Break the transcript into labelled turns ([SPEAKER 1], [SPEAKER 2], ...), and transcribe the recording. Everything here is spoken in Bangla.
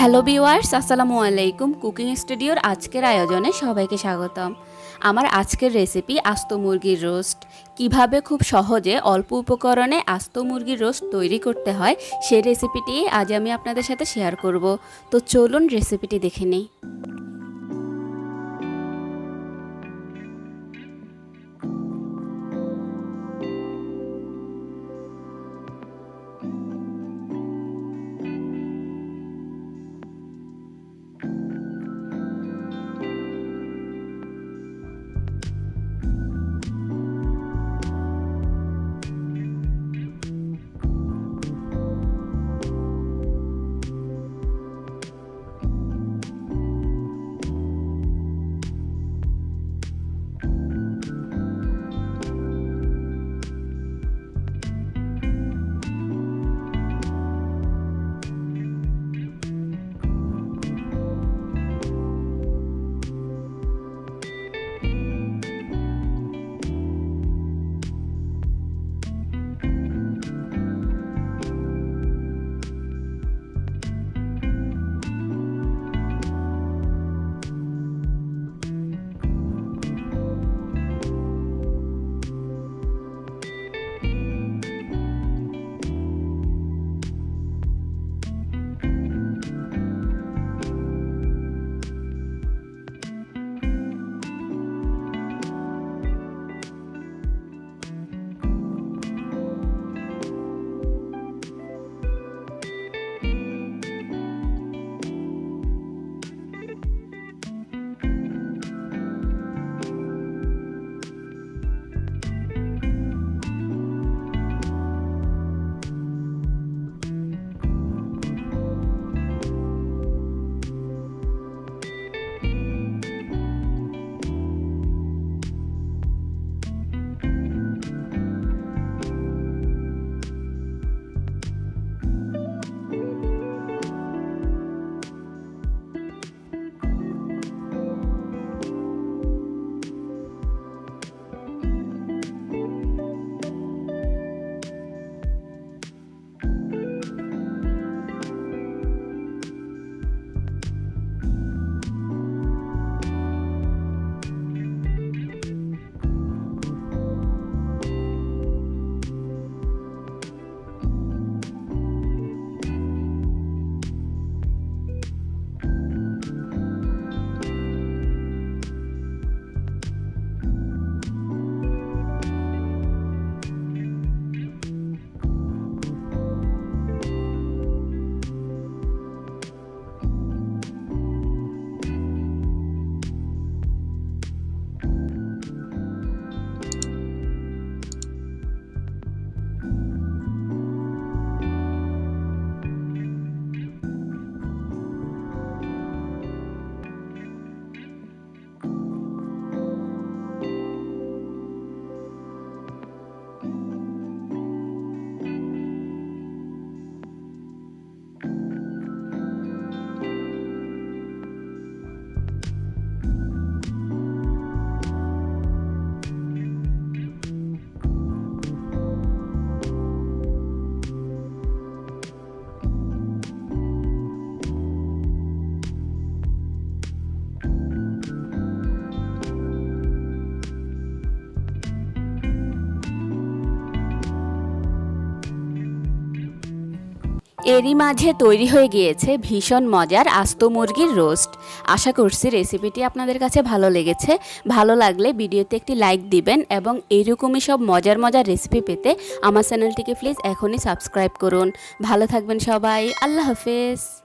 [SPEAKER 1] হ্যালো ভিউয়ার্স, আসসালামু আলাইকুম। কুকিং স্টুডিওর আজকের আয়োজনে সবাইকে স্বাগতম। আমার আজকের রেসিপি আস্ত মুরগির রোস্ট। কিভাবে খুব সহজে অল্প উপকরণে আস্ত মুরগির রোস্ট তৈরি করতে হয় সেই রেসিপিটি আজ আমি আপনাদের সাথে শেয়ার করব। তো চলুন রেসিপিটি দেখে নিই। এরই মাঝে তৈরি হয়ে গিয়েছে ভীষণ মজার আস্ত মুরগির রোস্ট। আশা করছি রেসিপিটি আপনাদের কাছে ভালো লেগেছে। ভালো লাগলে ভিডিওতে একটি লাইক দিবেন এবং এইরকমই সব মজার মজার রেসিপি পেতে আমার চ্যানেলটিকে প্লিজ এখনই সাবস্ক্রাইব করুন। ভালো থাকবেন সবাই। আল্লাহ হাফেজ।